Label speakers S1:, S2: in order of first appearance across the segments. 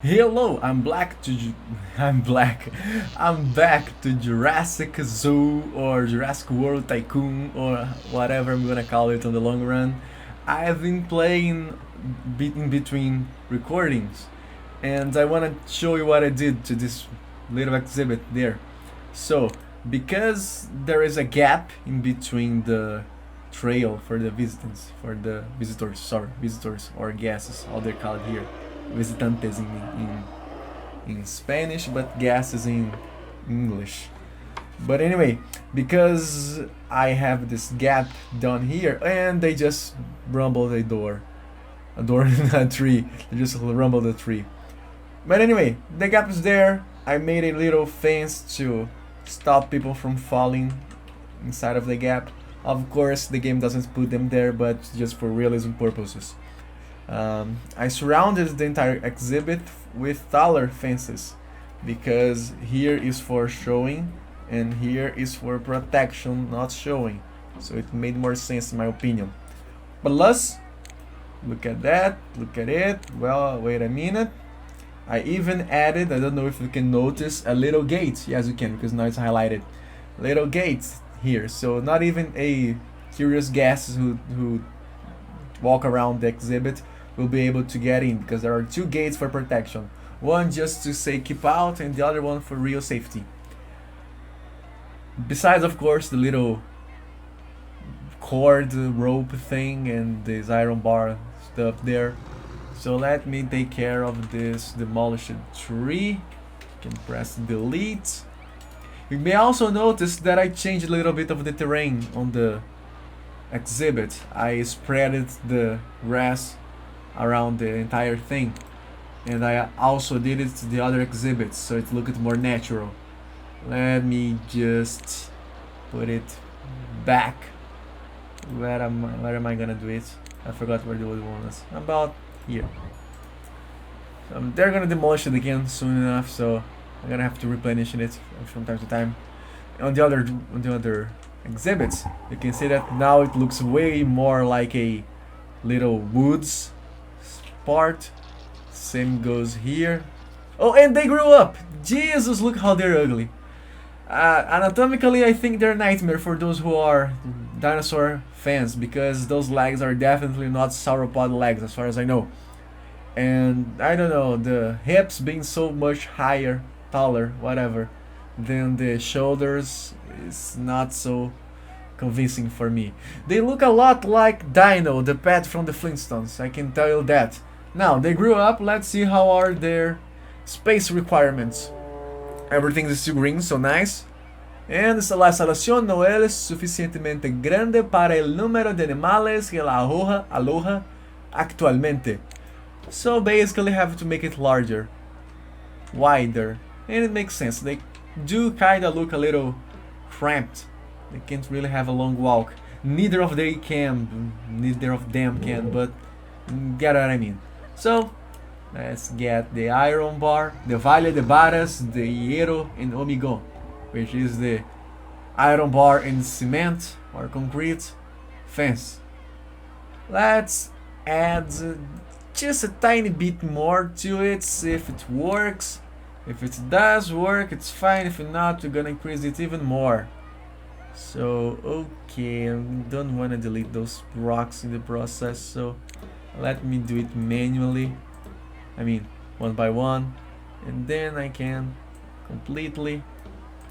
S1: Hello, I'm black to I'm black. I'm back to Jurassic Zoo or Jurassic World Tycoon or whatever I'm gonna call it on the long run. I've been playing in between recordings, and I wanna show you what I did to this little exhibit there. So, because there is a gap in between the trail for the visitors or guests, how they're called here, visitantes in Spanish, but guests in English. But anyway, because I have this gap down here, and they just rumbled a door in a tree. They just rumbled a tree. But anyway, the gap is there. I made a little fence to stop people from falling inside of the gap. Of course, the game doesn't put them there, but just for realism purposes. I surrounded the entire exhibit with taller fences because here is for showing and here is for protection, not showing. So it made more sense in my opinion. Plus, look at that, look at it. Well, wait a minute. I even added, I don't know if you can notice, a little gate. Yes, you can because now it's highlighted. Little gate here. So not even a curious guest who walk around the exhibit will be able to get in because there are two gates for protection. One just to say keep out and the other one for real safety. Besides, of course, the little cord rope thing and this iron bar stuff there. So let me take care of this demolished tree. You can press delete. You may also notice that I changed a little bit of the terrain on the exhibit. I spreaded the grass around the entire thing, and I also did it to the other exhibits so it looked more natural. Let me just put it back. Where am I gonna do it? I forgot where the other one was. About here. They're gonna demolish it again soon enough, so I'm gonna have to replenish it from time to time. On the other exhibits, you can see that now it looks way more like a little woods part. Same goes here. Oh, and they grew up. Jesus, look how they're ugly. Anatomically, I think they're a nightmare for those who are dinosaur fans because those legs are definitely not sauropod legs as far as I know. And I don't know, the hips being so much higher, taller, whatever, than the shoulders is not so convincing for me. They look a lot like Dino, the pet from the Flintstones, I can tell you that. Now, they grew up, let's see how are their space requirements. Everything is still green, so nice. And la instalación no es suficientemente grande para el número de animales que la aloja actualmente. So basically have to make it larger, wider, and it makes sense. They do kinda look a little cramped. They can't really have a long walk. Neither of them can, but get what I mean. So let's get the iron bar, the Valle de Barras, the hierro and hormigón, which is the iron bar in cement or concrete fence. Let's add just a tiny bit more to it, see if it works. If it does work, it's fine. If not, we're gonna increase it even more. So, okay, I don't want to delete those rocks in the process, so let me do it manually. I mean, one by one, and then I can completely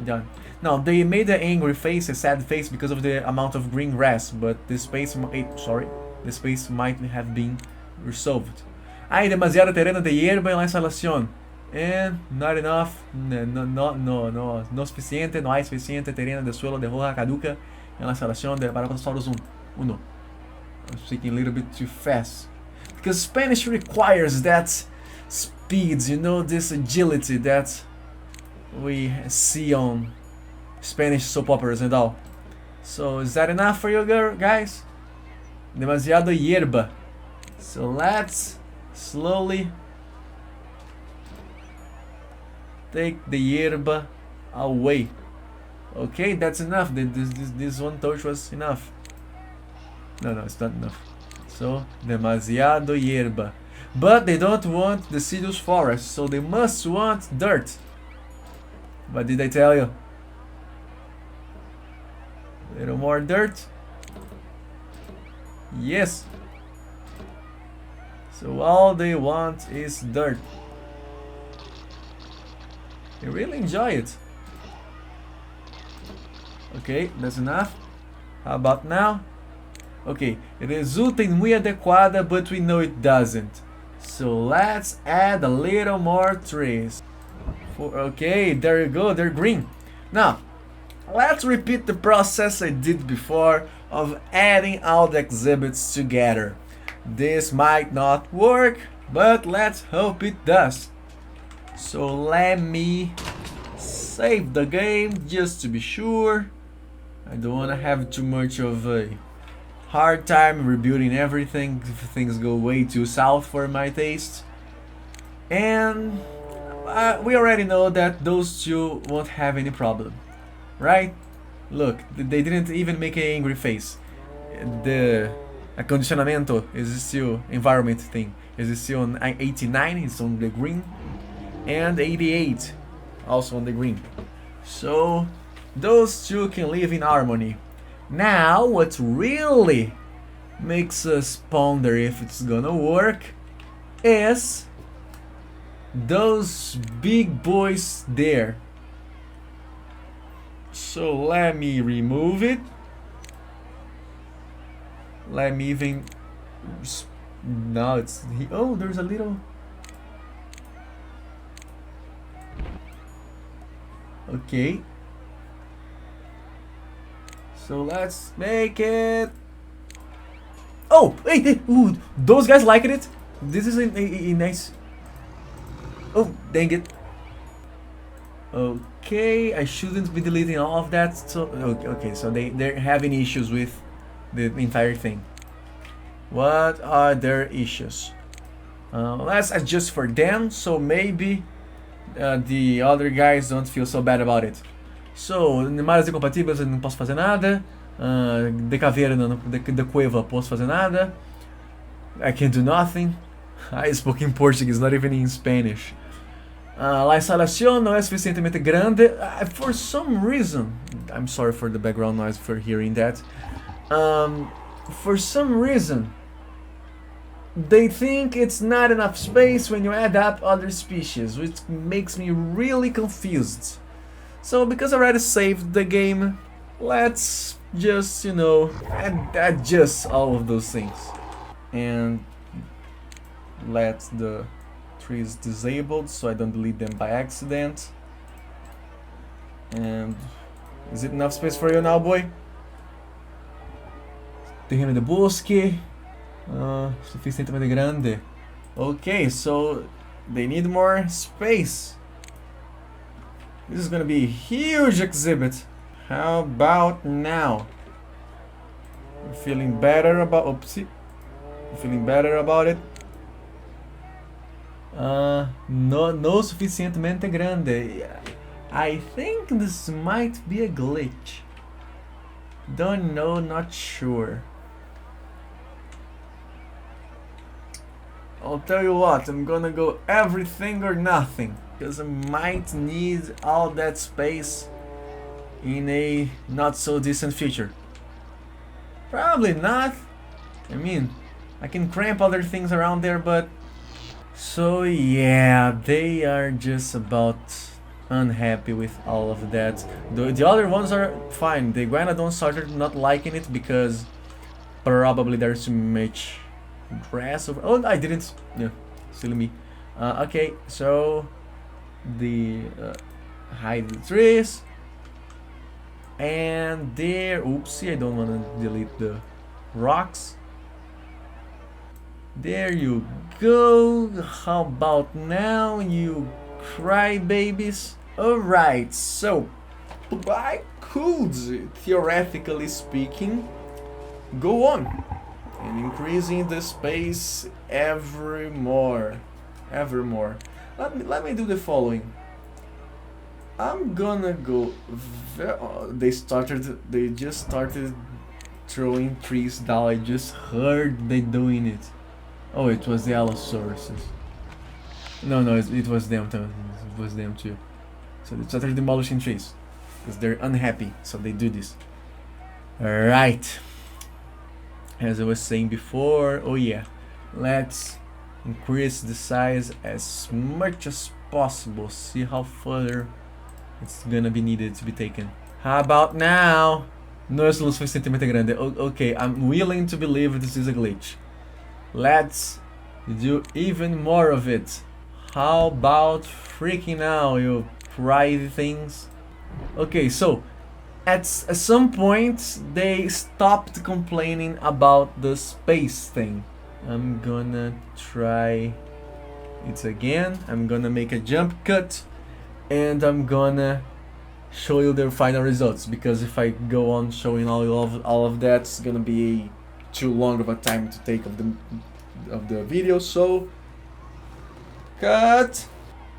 S1: done. Now, they made an angry face, a sad face, because of the amount of green grass, but the space might have been resolved. Hay demasiado terreno de hierba en la instalación. And not enough, no suficiente, no hay suficiente terreno de suelo de hoja caduca en la instalación de Apato-tantrum 1. I'm speaking a little bit too fast. Because Spanish requires that speed, you know, this agility that we see on Spanish soap operas and all. So is that enough for you guys? Demasiado hierba. So let's slowly take the hierba away. Okay, that's enough. This one touch was enough. No, it's not enough. So, demasiado hierba. But they don't want Deciduous Forest, so they must want dirt. What did I tell you? A little more dirt. Yes. So all they want is dirt. They really enjoy it. Ok, that's enough. How about now? Ok, resulta em muito adequada, but we know it doesn't. So let's add a little more trees. Okay, there you go, they're green. Now, let's repeat the process I did before of adding all the exhibits together. This might not work, but let's hope it does. So let me save the game just to be sure. I don't want to have too much of a hard time rebuilding everything if things go way too south for my taste. And we already know that those two won't have any problem, right? Look, they didn't even make an angry face. The acondicionamento is still environment thing. Is still on 89, it's on the green, and 88 also on the green. So those two can live in harmony. Now what really makes us ponder if it's gonna work is those big boys there. So let me remove it. Let me even... Now it's... Oh, there's a little... Okay. So let's make it... Oh! Hey! Ooh, those guys liked it! This is a nice... Oh, dang it. Okay, I shouldn't be deleting all of that. So okay, so they're having issues with the entire thing. What are their issues? Let's adjust for them, so maybe the other guys don't feel so bad about it. So, animais incompatíveis eu não posso fazer nada. De caveira, de cueva posso fazer nada. I can do nothing. I spoke in Portuguese, not even in Spanish. La instalación no es suficientemente grande. For some reason, I'm sorry for the background noise for hearing that. For some reason, they think it's not enough space when you add up other species, which makes me really confused. So because I already saved the game, let's just, you know, adjust all of those things. And let the trees disabled so I don't delete them by accident. And is it enough space for you now, boy? Terreno de bosque. Suficientemente grande. Okay, so they need more space. This is gonna be a huge exhibit. How about now? I'm feeling better about... Oopsie. I'm feeling better about it. No suficientemente grande. I think this might be a glitch. Don't know, not sure. I'll tell you what, I'm gonna go everything or nothing, because I might need all that space in a not so distant future. Probably not. I mean, I can cramp other things around there, but... So yeah, they are just about unhappy with all of that. The other ones are fine. The Iguanodon started not liking it because probably there's too much grass over... Oh, I didn't... Yeah, silly me. Okay, so... The... hide the trees. And there... Oopsie, I don't want to delete the rocks. There you go. How about now, you crybabies? Alright, so... I could, theoretically speaking, go on and increasing the space ever more. Let me do the following. I'm gonna go... They just started throwing trees down. I just heard they doing it. Oh, it was the Allosauruses. No, no, it was them too. It was them too. So they started demolishing trees because they're unhappy. So they do this. Alright. As I was saying before, oh yeah, let's increase the size as much as possible. See how further it's gonna be needed to be taken. How about now? No es lo suficientemente grande. Okay, I'm willing to believe this is a glitch. Let's do even more of it. How about freaking now, you pride things? Okay, so at some point they stopped complaining about the space thing. I'm gonna try it again. I'm gonna make a jump cut and I'm gonna show you the final results, because if I go on showing all of that, it's gonna be too long of a time to take of the video. So cut.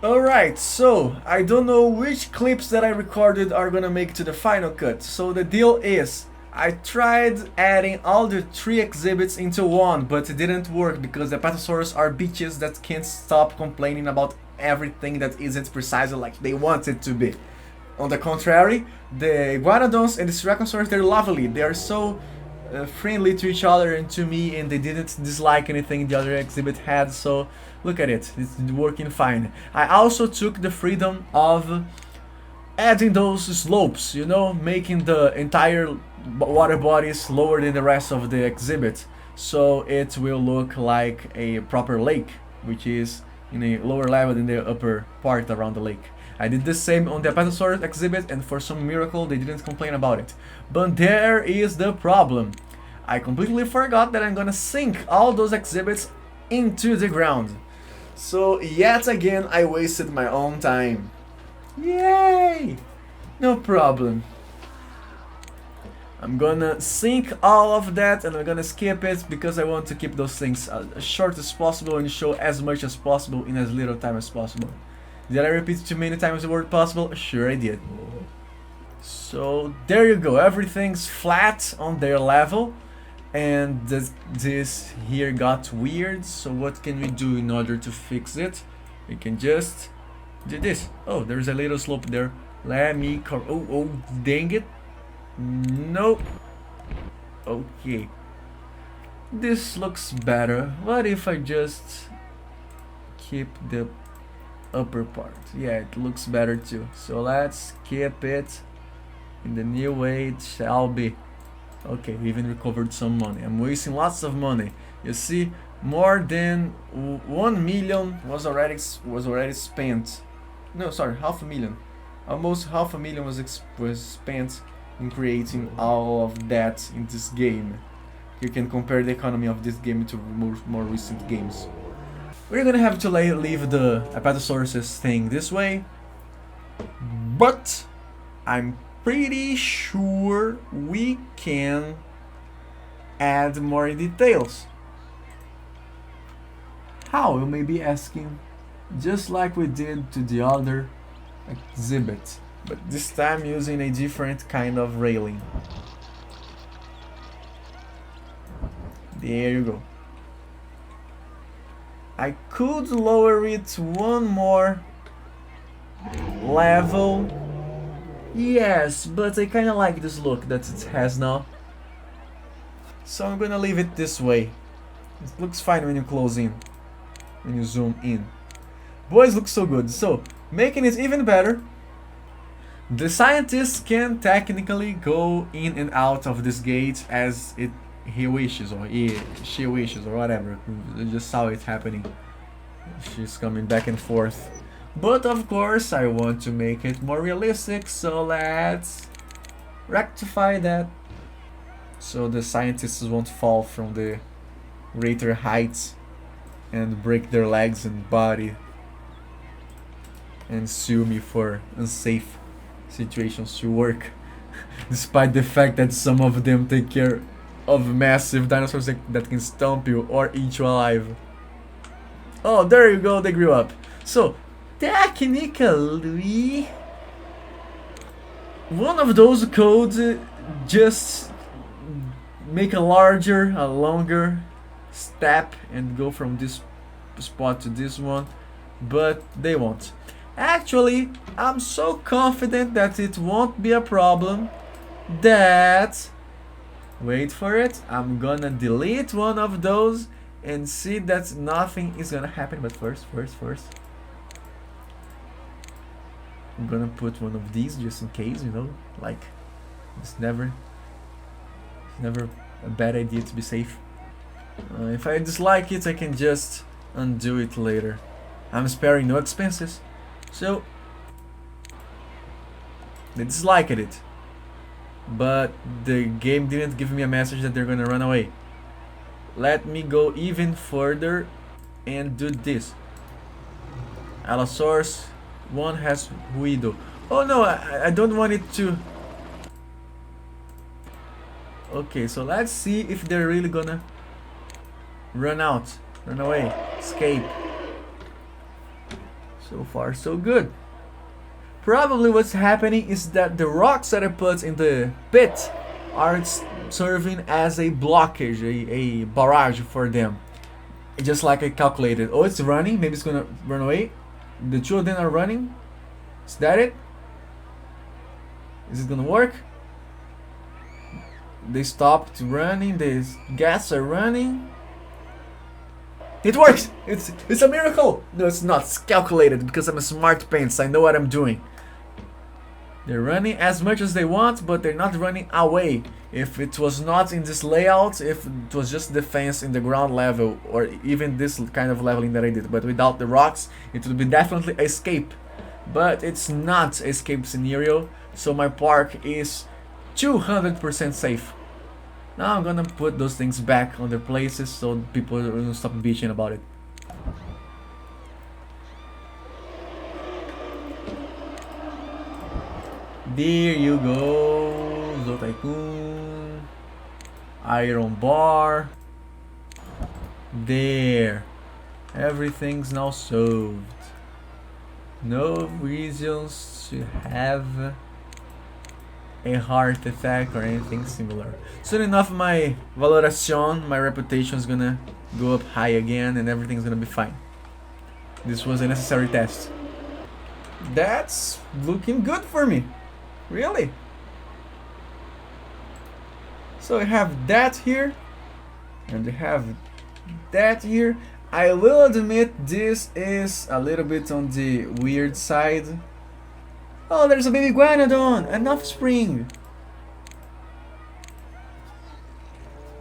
S1: Alright, so I don't know which clips that I recorded are gonna make to the final cut. So the deal is, I tried adding all the 3 exhibits into one, but it didn't work because the Apatosaurus are bitches that can't stop complaining about everything that isn't precisely like they want it to be. On the contrary, the Iguanodons and the Styracosaurus, they're lovely. They are so friendly to each other and to me, and they didn't dislike anything the other exhibit had, so look at it, it's working fine. I also took the freedom of adding those slopes, you know, making the entire water bodies lower than the rest of the exhibit, so it will look like a proper lake, which is in a lower level than the upper part around the lake. I did the same on the Apatosaurus exhibit, and for some miracle they didn't complain about it. But there is the problem. I completely forgot that I'm gonna sink all those exhibits into the ground. So yet again I wasted my own time. Yay! No problem. I'm gonna sink all of that and I'm gonna skip it because I want to keep those things as short as possible and show as much as possible in as little time as possible. Did I repeat too many times the word possible? Sure I did. So there you go, everything's flat on their level, and this here got weird, so what can we do in order to fix it? We can just do this. Oh, there's a little slope there. Let me oh dang it. Nope. Okay. This looks better. What if I just keep the upper part? Yeah, it looks better too. So let's keep it in the new way it shall be. Okay, we even recovered some money. I'm wasting lots of money. You see, more than 1 million was already spent. No, sorry, half a million. Almost half a million was spent in creating all of that in this game. You can compare the economy of this game to more recent games. We're gonna have to leave the Apatosaurus thing this way, but I'm pretty sure we can add more details. How, you may be asking? Just like we did to the other exhibit, but this time using a different kind of railing. There you go. I could lower it one more level. Yes, but I kinda like this look that it has now. So I'm gonna leave it this way. It looks fine when you close in, when you zoom in. Boys, looks so good. So, making it even better, the scientist can technically go in and out of this gate as he wishes, or she wishes, or whatever. I just saw it happening. She's coming back and forth. But of course, I want to make it more realistic, so let's rectify that. So the scientists won't fall from the greater heights and break their legs and body and sue me for unsafe situations to work. Despite the fact that some of them take care of massive dinosaurs that can stomp you or eat you alive. Oh, there you go, they grew up. So, technically, one of those codes just make a longer step and go from this spot to this one, but they won't. Actually, I'm so confident that it won't be a problem that, wait for it, I'm gonna delete one of those and see that nothing is gonna happen. But first, I'm gonna put one of these just in case, you know, like it's never a bad idea to be safe. If I dislike it, I can just undo it later. I'm sparing no expenses. So they disliked it, but the game didn't give me a message that they're gonna run away. Let me go even further and do this. Allosaurus, one has ruido. Oh no, I don't want it to. Okay, so let's see if they're really gonna run out, run away, escape. So far, so good. Probably what's happening is that the rocks that I put in the pit are serving as a blockage, a barrage for them. Just like I calculated. Oh, it's running. Maybe it's gonna run away. The two of them are running. Is that it? Is it gonna work? They stopped running. The gas are running. It works! It's a miracle! No, it's not. It's calculated because I'm a smart pants. I know what I'm doing. They're running as much as they want, but they're not running away. If it was not in this layout, if it was just the fence in the ground level, or even this kind of leveling that I did, but without the rocks, it would be definitely escape. But it's not escape scenario, so my park is 200% safe. Now I'm gonna put those things back on their places so people will stop bitching about it. There you go, Zotaikun, iron bar. There, everything's now solved. No reasons to have a heart attack or anything similar. Soon enough, my valoración, my reputation is gonna go up high again and everything's gonna be fine. This was a necessary test. That's looking good for me. Really? So I have that here, and I have that here. I will admit this is a little bit on the weird side. Oh, there's a baby Guanodon, an offspring.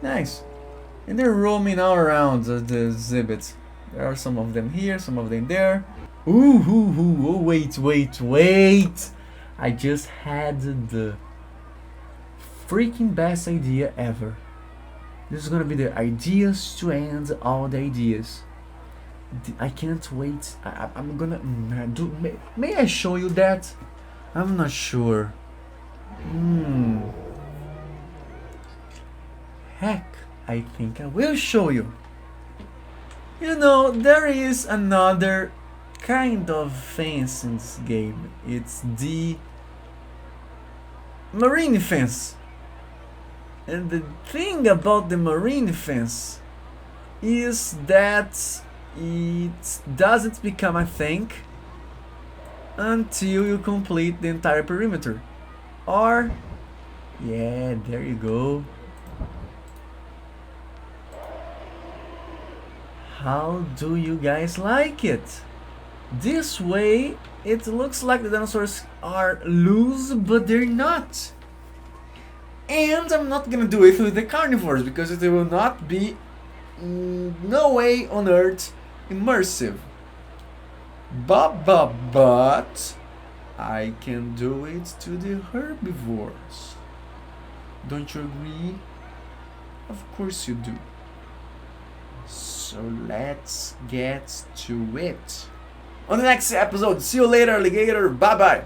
S1: Nice. And they're roaming all around the exhibit. There are some of them here, some of them there. Oh, wait. I just had the freaking best idea ever. This is gonna be the ideas to end all the ideas. I can't wait. I'm gonna do. May I show you that? I'm not sure. Heck, I think I will show you. You know, there is another kind of fence in this game. It's the marine fence. And the thing about the marine fence is that it doesn't become a thing until you complete the entire perimeter. Or, yeah, there you go. How do you guys like it? This way, it looks like the dinosaurs are loose, but they're not. And I'm not gonna do it with the carnivores because it will not be no way on earth immersive. But I can do it to the herbivores. Don't you agree? Of course you do. So let's get to it. On the next episode, see you later, alligator. Bye bye.